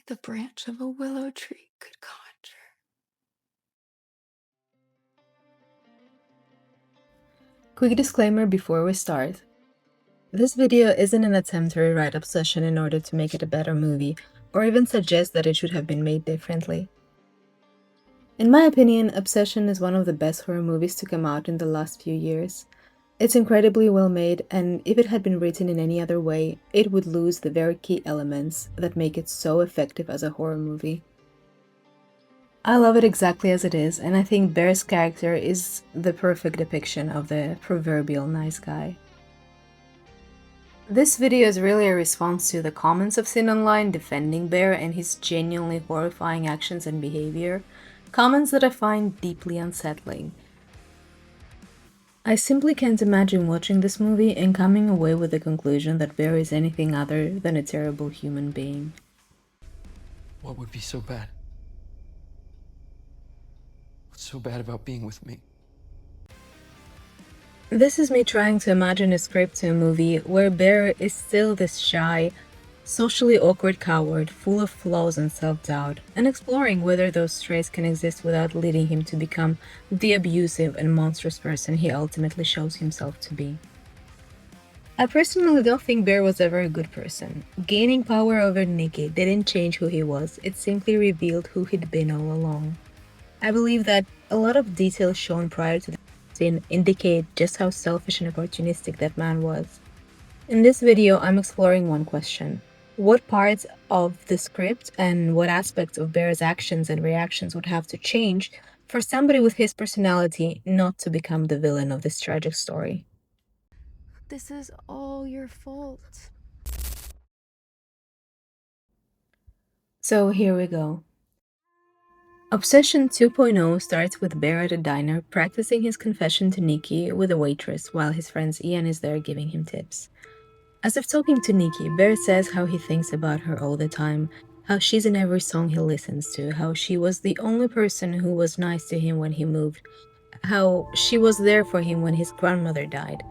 the branch of a willow tree could conjure. Quick disclaimer before we start. This video isn't an attempt to rewrite Obsession in order to make it a better movie, or even suggest that it should have been made differently. In my opinion, Obsession is one of the best horror movies to come out in the last few years. It's incredibly well made, and if it had been written in any other way, it would lose the very key elements that make it so effective as a horror movie. I love it exactly as it is, and I think Bear's character is the perfect depiction of the proverbial nice guy. This video is really a response to the comments I've seen online defending Bear and his genuinely horrifying actions and behavior, comments that I find deeply unsettling. I simply can't imagine watching this movie and coming away with the conclusion that Bear is anything other than a terrible human being. What would be so bad? What's so bad about being with me? This is me trying to imagine a script to a movie where Bear is still this shy, socially awkward coward full of flaws and self-doubt, and exploring whether those traits can exist without leading him to become the abusive and monstrous person he ultimately shows himself to be. I personally don't think Bear was ever a good person. Gaining power over Nikki didn't change who he was, it simply revealed who he'd been all along. I believe that a lot of details shown prior to the scene indicate just how selfish and opportunistic that man was. In this video, I'm exploring one question. What parts of the script and what aspects of Bear's actions and reactions would have to change for somebody with his personality not to become the villain of this tragic story? This is all your fault. So here we go. Obsession 2.0 starts with Bear at a diner practicing his confession to Nikki with a waitress while his friend Ian is there giving him tips. As if talking to Nikki, Bear says how he thinks about her all the time, how she's in every song he listens to, how she was the only person who was nice to him when he moved, how she was there for him when his grandmother died.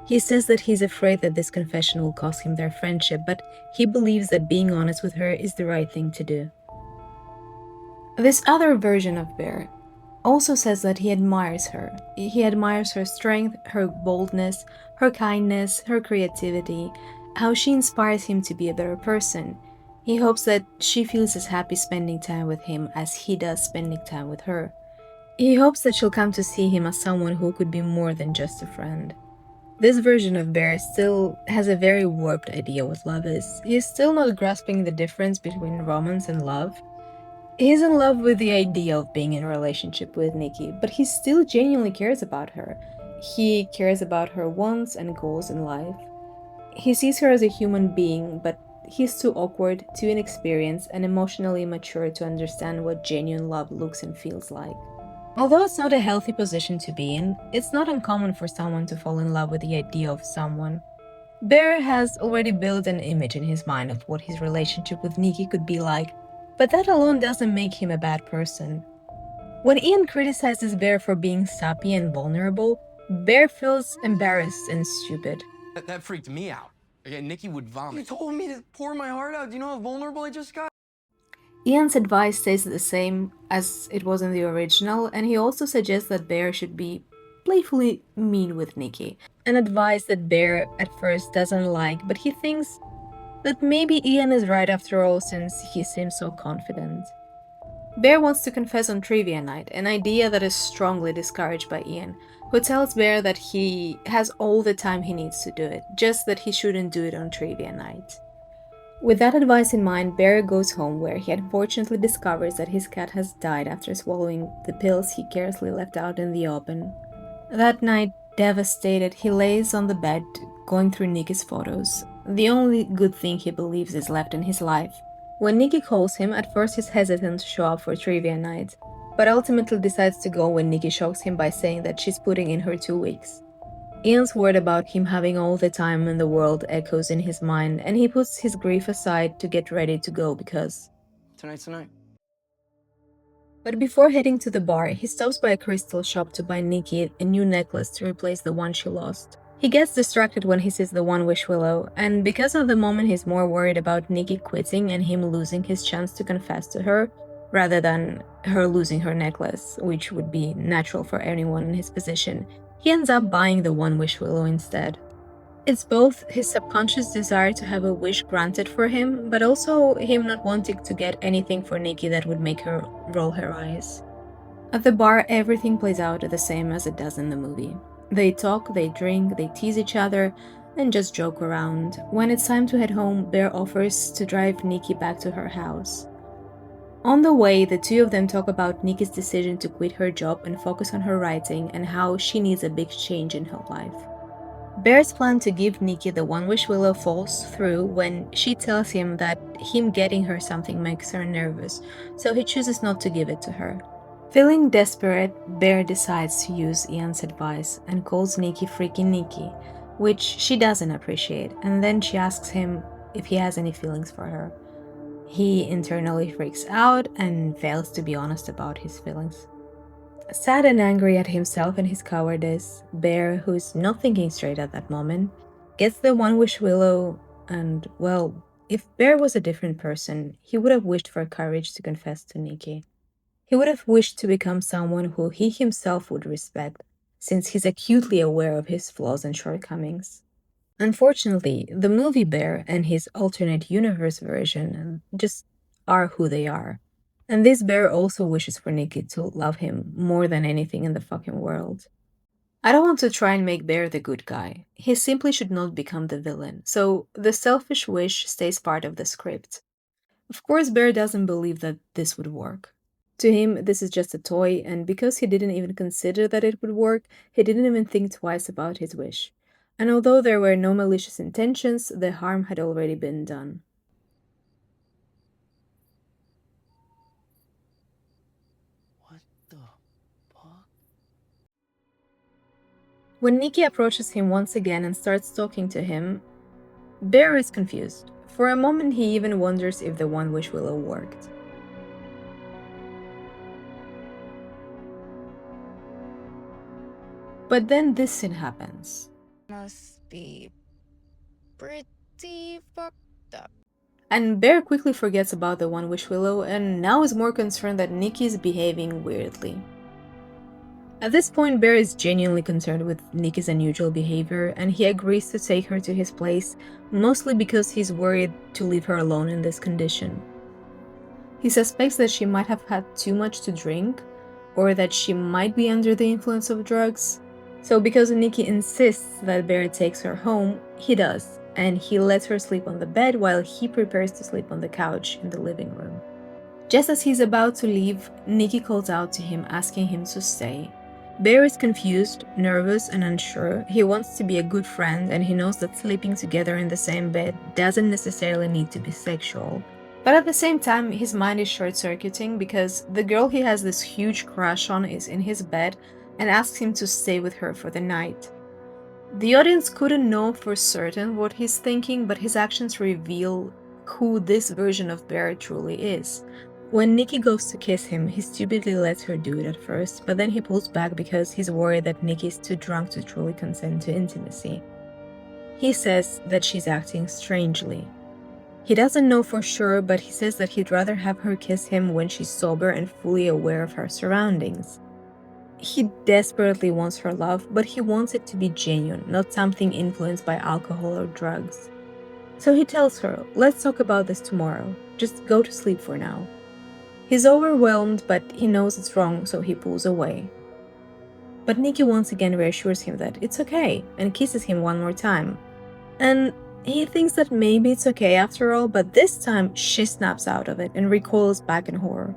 He says that he's afraid that this confession will cost him their friendship, but he believes that being honest with her is the right thing to do. This other version of Bear also says that he admires her. He admires her strength, her boldness, her kindness, her creativity, how she inspires him to be a better person. He hopes that she feels as happy spending time with him as he does spending time with her. He hopes that she'll come to see him as someone who could be more than just a friend. This version of Bear still has a very warped idea what love is. He's still not grasping the difference between romance and love. He's in love with the idea of being in a relationship with Nikki, but he still genuinely cares about her. He cares about her wants and goals in life. He sees her as a human being, but he's too awkward, too inexperienced, and emotionally immature to understand what genuine love looks and feels like. Although it's not a healthy position to be in, it's not uncommon for someone to fall in love with the idea of someone. Bear has already built an image in his mind of what his relationship with Nikki could be like, but that alone doesn't make him a bad person. When Ian criticizes Bear for being sappy and vulnerable, Bear feels embarrassed and stupid. That freaked me out. Okay, Nikki would vomit. You told me to pour my heart out. Do you know how vulnerable I just got? Ian's advice stays the same as it was in the original, and he also suggests that Bear should be playfully mean with Nikki, an advice that Bear at first doesn't like, but he thinks that maybe Ian is right after all since he seems so confident. Bear wants to confess on trivia night, an idea that is strongly discouraged by Ian, who tells Bear that he has all the time he needs to do it, just that he shouldn't do it on trivia night. With that advice in mind, Bear goes home where he unfortunately discovers that his cat has died after swallowing the pills he carelessly left out in the open. That night, devastated, he lays on the bed, going through Nikki's photos. The only good thing he believes is left in his life. When Nikki calls him, at first he's hesitant to show up for trivia night, but ultimately decides to go when Nikki shocks him by saying that she's putting in her 2 weeks. Ian's word about him having all the time in the world echoes in his mind, and he puts his grief aside to get ready to go because Tonight's the night. But before heading to the bar, he stops by a crystal shop to buy Nikki a new necklace to replace the one she lost. He gets distracted when he sees the One Wish Willow, and because of the moment he's more worried about Nikki quitting and him losing his chance to confess to her, rather than her losing her necklace, which would be natural for anyone in his position, he ends up buying the One Wish Willow instead. It's both his subconscious desire to have a wish granted for him, but also him not wanting to get anything for Nikki that would make her roll her eyes. At the bar, everything plays out the same as it does in the movie. They talk, they drink, they tease each other, and just joke around. When it's time to head home, Bear offers to drive Nikki back to her house. On the way, the two of them talk about Nikki's decision to quit her job and focus on her writing and how she needs a big change in her life. Bear's plan to give Nikki the One Wish Willow falls through when she tells him that him getting her something makes her nervous, so he chooses not to give it to her. Feeling desperate, Bear decides to use Ian's advice and calls Nikki Freaky Nikki, which she doesn't appreciate, and then she asks him if he has any feelings for her. He internally freaks out and fails to be honest about his feelings. Sad and angry at himself and his cowardice, Bear, who's not thinking straight at that moment, gets the One Wish Willow and, well, if Bear was a different person, he would have wished for courage to confess to Nikki. He would have wished to become someone who he himself would respect, since he's acutely aware of his flaws and shortcomings. Unfortunately, the movie Bear and his alternate universe version just are who they are. And this Bear also wishes for Nikki to love him more than anything in the fucking world. I don't want to try and make Bear the good guy. He simply should not become the villain, so the selfish wish stays part of the script. Of course, Bear doesn't believe that this would work. To him, this is just a toy, and because he didn't even consider that it would work, he didn't even think twice about his wish. And although there were no malicious intentions, the harm had already been done. What the fuck? When Nikki approaches him once again and starts talking to him, Bear is confused. For a moment, he even wonders if the One Wish Willow worked. But then this scene happens. Must be pretty fucked up. And Bear quickly forgets about the One Wish Willow and now is more concerned that Nikki is behaving weirdly. At this point, Bear is genuinely concerned with Nikki's unusual behavior and he agrees to take her to his place, mostly because he's worried to leave her alone in this condition. He suspects that she might have had too much to drink, or that she might be under the influence of drugs. So because Nikki insists that Bear takes her home, he does, and he lets her sleep on the bed while he prepares to sleep on the couch in the living room. Just as he's about to leave, Nikki calls out to him asking him to stay. Bear is confused, nervous, and unsure. He wants to be a good friend and he knows that sleeping together in the same bed doesn't necessarily need to be sexual. But at the same time, his mind is short-circuiting because the girl he has this huge crush on is in his bed and asks him to stay with her for the night. The audience couldn't know for certain what he's thinking, but his actions reveal who this version of Bear truly is. When Nikki goes to kiss him, he stupidly lets her do it at first, but then he pulls back because he's worried that Nikki's too drunk to truly consent to intimacy. He says that she's acting strangely. He doesn't know for sure, but he says that he'd rather have her kiss him when she's sober and fully aware of her surroundings. He desperately wants her love, but he wants it to be genuine, not something influenced by alcohol or drugs. So he tells her, let's talk about this tomorrow. Just go to sleep for now. He's overwhelmed, but he knows it's wrong, so he pulls away. But Nikki once again reassures him that it's okay and kisses him one more time. And he thinks that maybe it's okay after all, but this time she snaps out of it and recoils back in horror.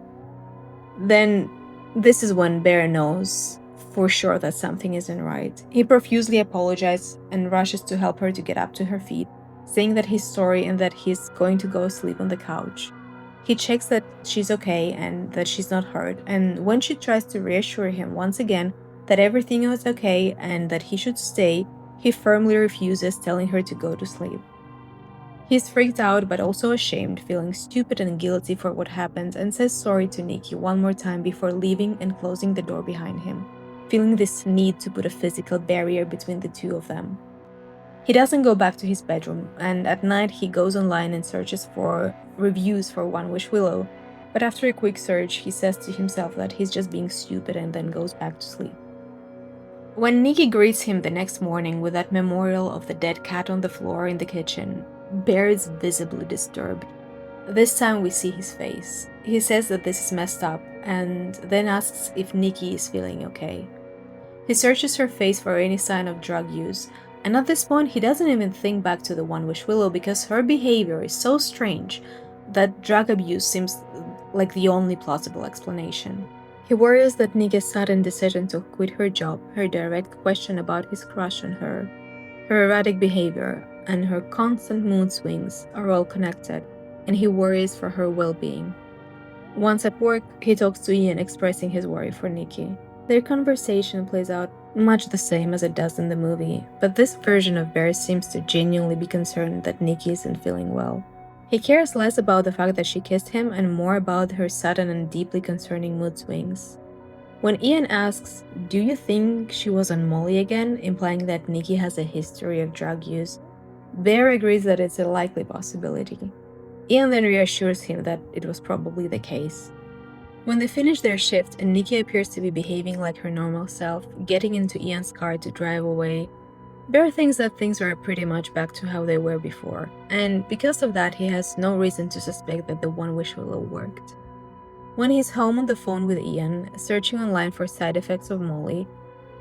Then this is when Bear knows for sure that something isn't right. He profusely apologizes and rushes to help her to get up to her feet, saying that he's sorry and that he's going to go sleep on the couch. He checks that she's okay and that she's not hurt, and when she tries to reassure him once again that everything is okay and that he should stay, he firmly refuses, telling her to go to sleep. He's freaked out but also ashamed, feeling stupid and guilty for what happened, and says sorry to Nikki one more time before leaving and closing the door behind him, feeling this need to put a physical barrier between the two of them. He doesn't go back to his bedroom, and at night he goes online and searches for reviews for One Wish Willow, but after a quick search, he says to himself that he's just being stupid and then goes back to sleep. When Nikki greets him the next morning with that memorial of the dead cat on the floor in the kitchen, Bear is visibly disturbed. This time we see his face. He says that this is messed up and then asks if Nikki is feeling okay. He searches her face for any sign of drug use, and at this point he doesn't even think back to the One Wish Willow because her behavior is so strange that drug abuse seems like the only plausible explanation. He worries that Nikki's sudden decision to quit her job, her direct question about his crush on her erratic behavior, and her constant mood swings are all connected, and he worries for her well-being. Once at work, he talks to Ian expressing his worry for Nikki. Their conversation plays out much the same as it does in the movie, but this version of Bear seems to genuinely be concerned that Nikki isn't feeling well. He cares less about the fact that she kissed him and more about her sudden and deeply concerning mood swings. When Ian asks, "Do you think she was on Molly again?" implying that Nikki has a history of drug use, Bear agrees that it's a likely possibility. Ian then reassures him that it was probably the case. When they finish their shift and Nikki appears to be behaving like her normal self, getting into Ian's car to drive away, Bear thinks that things are pretty much back to how they were before, and because of that he has no reason to suspect that the One Wish Willow worked. When he's home on the phone with Ian, searching online for side effects of Molly,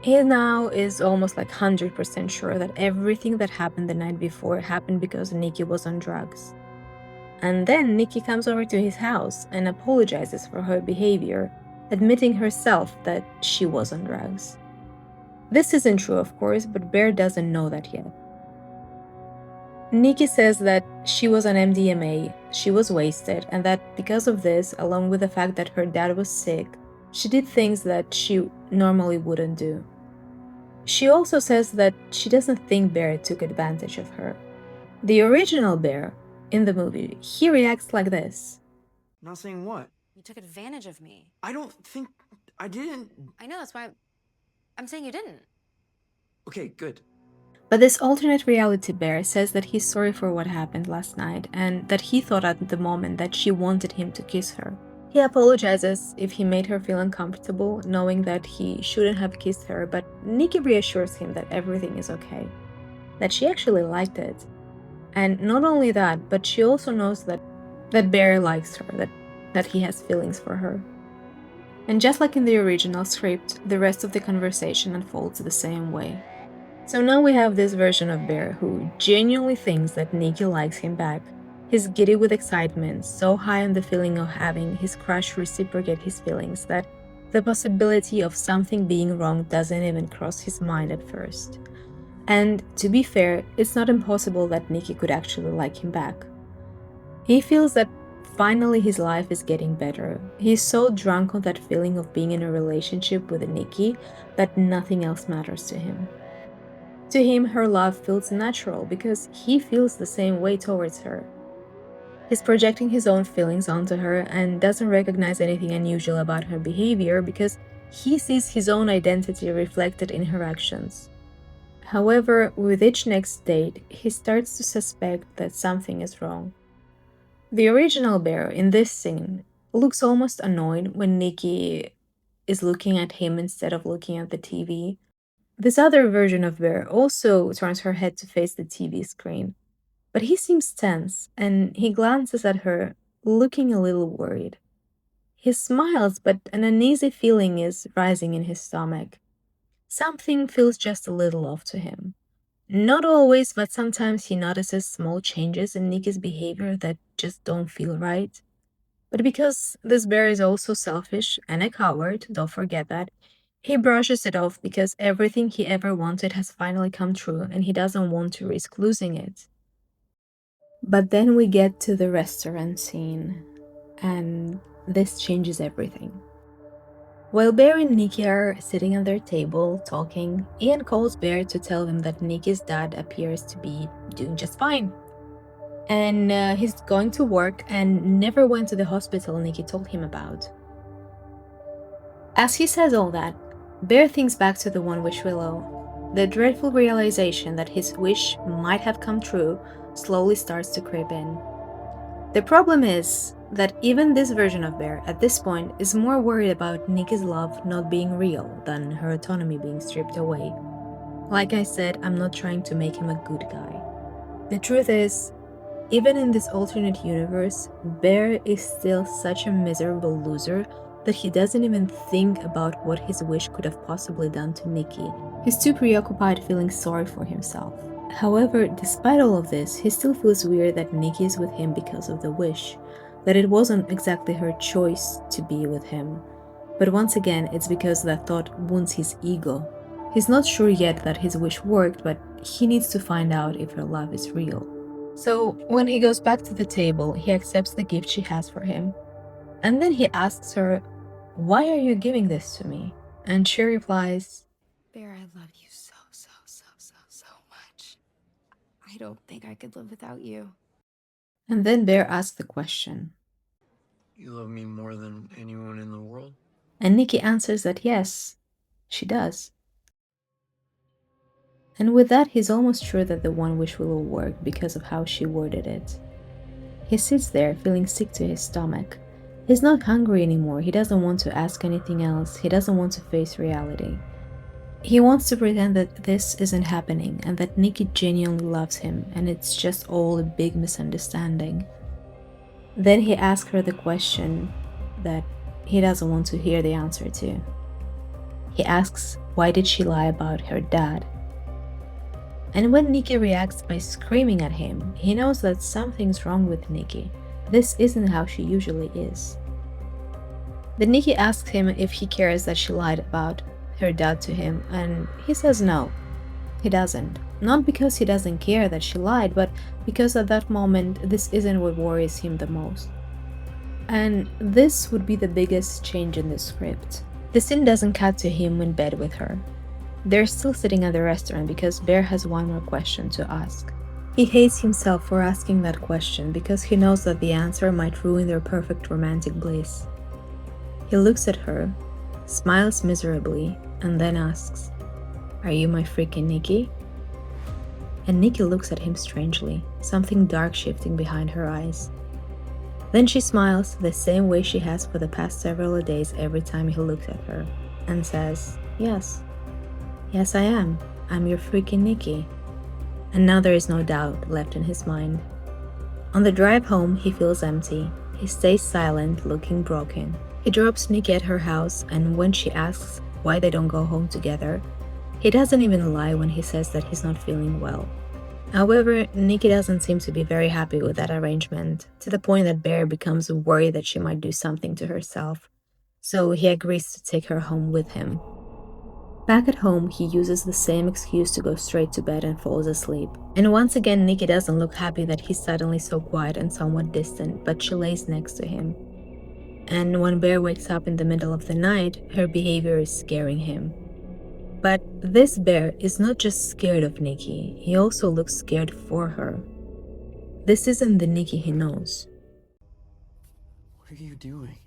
he now is almost like 100% sure that everything that happened the night before happened because Nikki was on drugs. And then Nikki comes over to his house and apologizes for her behavior, admitting herself that she was on drugs. This isn't true, of course, but Bear doesn't know that yet. Nikki says that she was on MDMA, she was wasted, and that because of this, along with the fact that her dad was sick, she did things that she normally wouldn't do. She also says that she doesn't think Bear took advantage of her. The original Bear, in the movie, he reacts like this. Not saying what? You took advantage of me. I don't think I didn't. I know, that's why I'm saying you didn't. Okay, good. But this alternate reality Bear says that he's sorry for what happened last night and that he thought at the moment that she wanted him to kiss her. He apologizes if he made her feel uncomfortable, knowing that he shouldn't have kissed her, but Nikki reassures him that everything is okay, that she actually liked it. And not only that, but she also knows that Bear likes her, that he has feelings for her. And just like in the original script, the rest of the conversation unfolds the same way. So now we have this version of Bear who genuinely thinks that Nikki likes him back. He's giddy with excitement, so high on the feeling of having his crush reciprocate his feelings that the possibility of something being wrong doesn't even cross his mind at first. And to be fair, it's not impossible that Nikki could actually like him back. He feels that finally his life is getting better. He's so drunk on that feeling of being in a relationship with Nikki that nothing else matters to him. To him, her love feels natural because he feels the same way towards her. He's projecting his own feelings onto her and doesn't recognize anything unusual about her behavior because he sees his own identity reflected in her actions. However, with each next date, he starts to suspect that something is wrong. The original Bear in this scene looks almost annoyed when Nikki is looking at him instead of looking at the TV. This other version of Bear also turns her head to face the TV screen, but he seems tense and he glances at her, looking a little worried. He smiles, but an uneasy feeling is rising in his stomach. Something feels just a little off to him. Not always, but sometimes he notices small changes in Nikki's behavior that just don't feel right. But because this Bear is also selfish and a coward, don't forget that, he brushes it off because everything he ever wanted has finally come true and he doesn't want to risk losing it. But then we get to the restaurant scene, and this changes everything. While Bear and Nikki are sitting at their table talking, Ian calls Bear to tell him that Nikki's dad appears to be doing just fine. And he's going to work and never went to the hospital Nikki told him about. As he says all that, Bear thinks back to the One Wish Willow. The dreadful realization that his wish might have come true slowly starts to creep in. The problem is that even this version of Bear at this point is more worried about Nikki's love not being real than her autonomy being stripped away. Like I said, I'm not trying to make him a good guy. The truth is, even in this alternate universe, Bear is still such a miserable loser that he doesn't even think about what his wish could have possibly done to Nikki. He's too preoccupied feeling sorry for himself. However, despite all of this, he still feels weird that Nikki is with him because of the wish, that it wasn't exactly her choice to be with him. But once again, it's because that thought wounds his ego. He's not sure yet that his wish worked, but he needs to find out if her love is real. So, when he goes back to the table, he accepts the gift she has for him. And then he asks her, "Why are you giving this to me?" And she replies, Bear, I love you so much. I don't think I could live without you. and then Bear asks the question. You love me more than anyone in the world? And Nikki answers that yes, she does. And with that, he's almost sure that the one wish will work because of how she worded it. He sits there feeling sick to his stomach. He's not hungry anymore, he doesn't want to ask anything else, he doesn't want to face reality. He wants to pretend that this isn't happening and that Nikki genuinely loves him and it's just all a big misunderstanding. Then he asks her the question that he doesn't want to hear the answer to. He asks, why did she lie about her dad? And when Nikki reacts by screaming at him, he knows that something's wrong with Nikki. This isn't how she usually is. Then Nikki asks him if he cares that she lied about her dad to him, and he says no, he doesn't. Not because he doesn't care that she lied, but because at that moment, this isn't what worries him the most. And this would be the biggest change in the script. The scene doesn't cut to him in bed with her. They're still sitting at the restaurant because Bear has one more question to ask. He hates himself for asking that question because he knows that the answer might ruin their perfect romantic bliss. He looks at her, smiles miserably, and then asks, "Are you my freaking Nikki?" And Nikki looks at him strangely, something dark shifting behind her eyes. Then she smiles the same way she has for the past several days every time he looks at her, and says, "Yes. Yes, I am. I'm your freaking Nikki." And now there is no doubt left in his mind. On the drive home, he feels empty. He stays silent, looking broken. He drops Nikki at her house, and when she asks why they don't go home together, he doesn't even lie when he says that he's not feeling well. However, Nikki doesn't seem to be very happy with that arrangement, to the point that Bear becomes worried that she might do something to herself. So he agrees to take her home with him. Back at home, he uses the same excuse to go straight to bed and falls asleep. And once again, Nikki doesn't look happy that he's suddenly so quiet and somewhat distant, but she lays next to him. And when Bear wakes up in the middle of the night, her behavior is scaring him. But this Bear is not just scared of Nikki, he also looks scared for her. This isn't the Nikki he knows. What are you doing?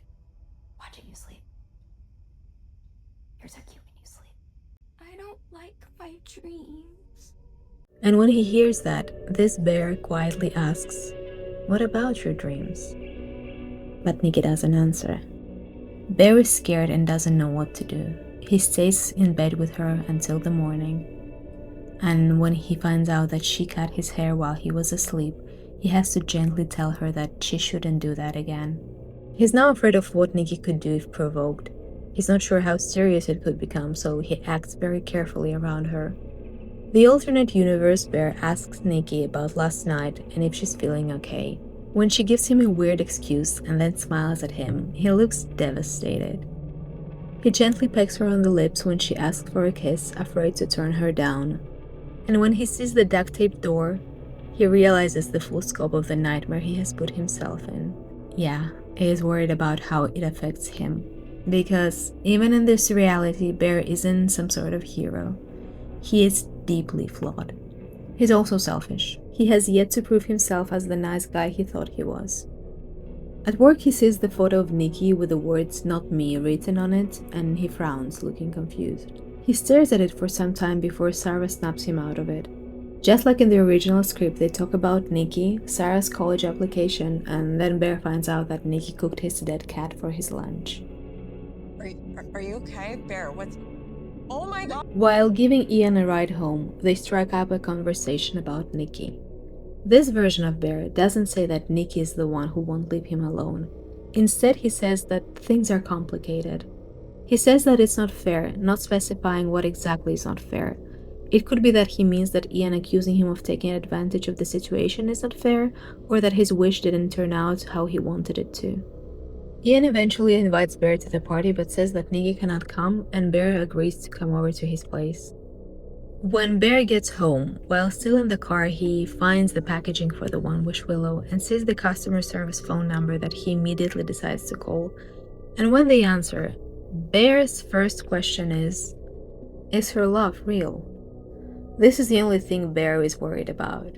Watching you sleep. You're so cute when you sleep. I don't like my dreams. And when he hears that, this Bear quietly asks, "What about your dreams?" But Nikki doesn't answer. Bear is scared and doesn't know what to do. He stays in bed with her until the morning. And when he finds out that she cut his hair while he was asleep, he has to gently tell her that she shouldn't do that again. He's now afraid of what Nikki could do if provoked. He's not sure how serious it could become, so he acts very carefully around her. The alternate universe Bear asks Nikki about last night and if she's feeling okay. When she gives him a weird excuse and then smiles at him, he looks devastated. He gently pecks her on the lips when she asks for a kiss, afraid to turn her down. And when he sees the duct-taped door, he realizes the full scope of the nightmare he has put himself in. Yeah, he is worried about how it affects him. Because even in this reality, Bear isn't some sort of hero. He is deeply flawed. He's also selfish. He has yet to prove himself as the nice guy he thought he was. At work, he sees the photo of Nikki with the words "not me" written on it, and he frowns, looking confused. He stares at it for some time before Sarah snaps him out of it. Just like in the original script, they talk about Nikki, Sarah's college application, and then Bear finds out that Nikki cooked his dead cat for his lunch. Are you okay? Bear, what's... Oh my god! While giving Ian a ride home, they strike up a conversation about Nikki. This version of Bear doesn't say that Nikki is the one who won't leave him alone. Instead, he says that things are complicated. He says that it's not fair, not specifying what exactly is not fair. It could be that he means that Ian accusing him of taking advantage of the situation is not fair, or that his wish didn't turn out how he wanted it to. Ian eventually invites Bear to the party but says that Nikki cannot come, and Bear agrees to come over to his place. When Bear gets home, while still in the car, he finds the packaging for the One Wish Willow and sees the customer service phone number that he immediately decides to call. And when they answer, Bear's first question is her love real? This is the only thing Bear is worried about.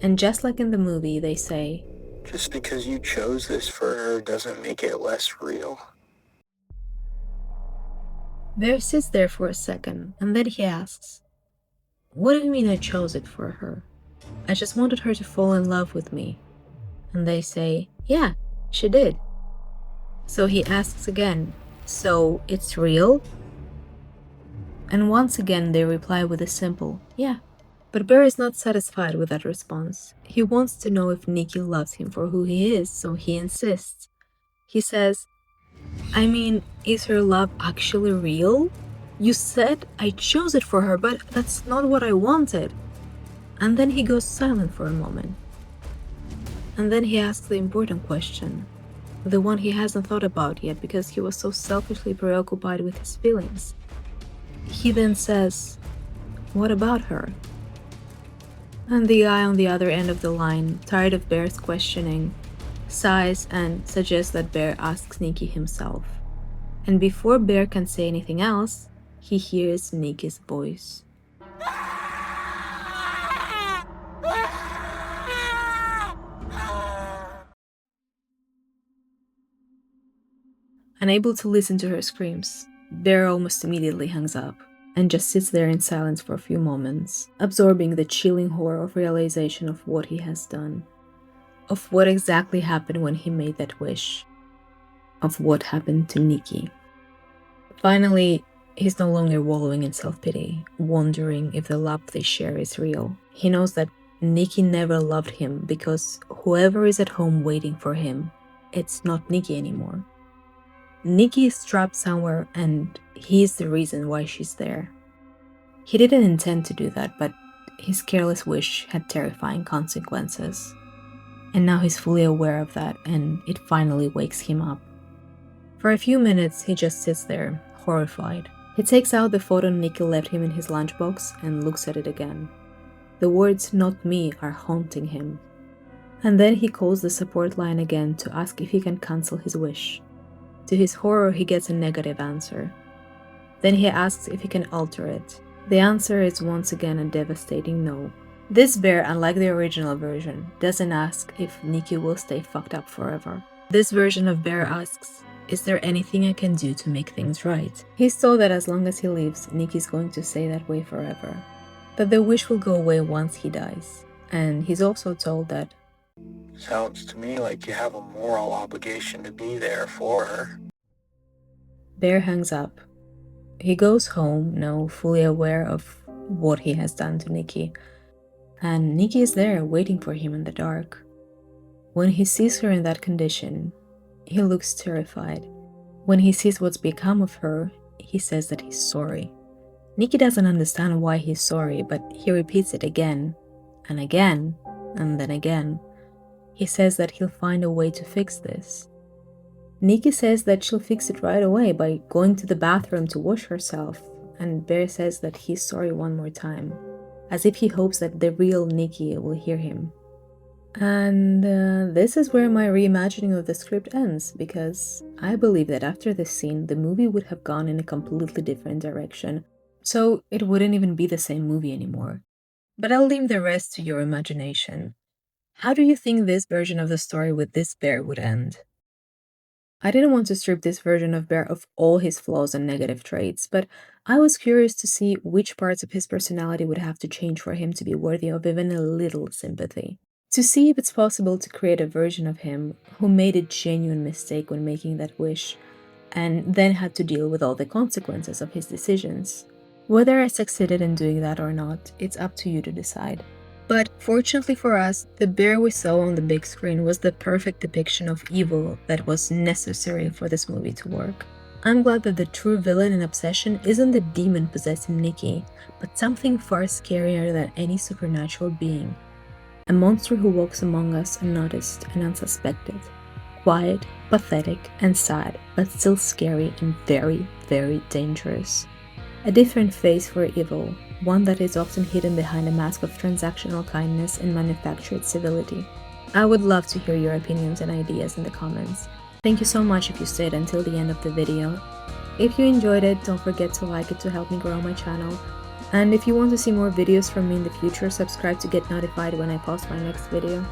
And just like in the movie, they say, Just because you chose this for her doesn't make it less real. Bear sits there for a second, and then he asks, what do you mean I chose it for her? I just wanted her to fall in love with me. And they say, yeah, she did. So he asks again, so it's real? And once again they reply with a simple, yeah. But Bear is not satisfied with that response. He wants to know if Nikki loves him for who he is, so he insists. He says, I mean, is her love actually real? You said I chose it for her, but that's not what I wanted. And then he goes silent for a moment. And then he asks the important question, the one he hasn't thought about yet because he was so selfishly preoccupied with his feelings. He then says, what about her? And the guy on the other end of the line, tired of Bear's questioning, sighs and suggests that Bear asks Nikki himself. And before Bear can say anything else, he hears Nikki's voice. Unable to listen to her screams, Bear almost immediately hangs up and just sits there in silence for a few moments, absorbing the chilling horror of realization of what he has done, of what exactly happened when he made that wish, of what happened to Nikki. Finally, he's no longer wallowing in self-pity, wondering if the love they share is real. He knows that Nikki never loved him because whoever is at home waiting for him, it's not Nikki anymore. Nikki is trapped somewhere and he's the reason why she's there. He didn't intend to do that, but his careless wish had terrifying consequences. And now he's fully aware of that, and it finally wakes him up. For a few minutes, he just sits there, horrified. He takes out the photo Nikki left him in his lunchbox and looks at it again. The words "not me" are haunting him. And then he calls the support line again to ask if he can cancel his wish. To his horror, he gets a negative answer. Then he asks if he can alter it. The answer is once again a devastating no. This Bear, unlike the original version, doesn't ask if Nikki will stay fucked up forever. This version of Bear asks, is there anything I can do to make things right? He's told that as long as he lives, Nikki's going to stay that way forever. But the wish will go away once he dies. And he's also told that Sounds to me like you have a moral obligation to be there for her. Bear hangs up. He goes home, now fully aware of what he has done to Nikki. And Nikki is there, waiting for him in the dark. When he sees her in that condition, he looks terrified. When he sees what's become of her, he says that he's sorry. Nikki doesn't understand why he's sorry, but he repeats it again, and again, and then again. He says that he'll find a way to fix this. Nikki says that she'll fix it right away by going to the bathroom to wash herself, and Bear says that he's sorry one more time, as if he hopes that the real Nikki will hear him. And this is where my reimagining of the script ends, because I believe that after this scene, the movie would have gone in a completely different direction, so it wouldn't even be the same movie anymore. But I'll leave the rest to your imagination. How do you think this version of the story with this bear would end? I didn't want to strip this version of Bear of all his flaws and negative traits, but I was curious to see which parts of his personality would have to change for him to be worthy of even a little sympathy. To see if it's possible to create a version of him who made a genuine mistake when making that wish, and then had to deal with all the consequences of his decisions. Whether I succeeded in doing that or not, it's up to you to decide. But fortunately for us, the bear we saw on the big screen was the perfect depiction of evil that was necessary for this movie to work. I'm glad that the true villain in Obsession isn't the demon possessing Nikki, but something far scarier than any supernatural being. A monster who walks among us unnoticed and unsuspected. Quiet, pathetic, and sad, but still scary and very, very dangerous. A different face for evil, one that is often hidden behind a mask of transactional kindness and manufactured civility. I would love to hear your opinions and ideas in the comments. Thank you so much if you stayed until the end of the video. If you enjoyed it, don't forget to like it to help me grow my channel. And if you want to see more videos from me in the future, subscribe to get notified when I post my next video.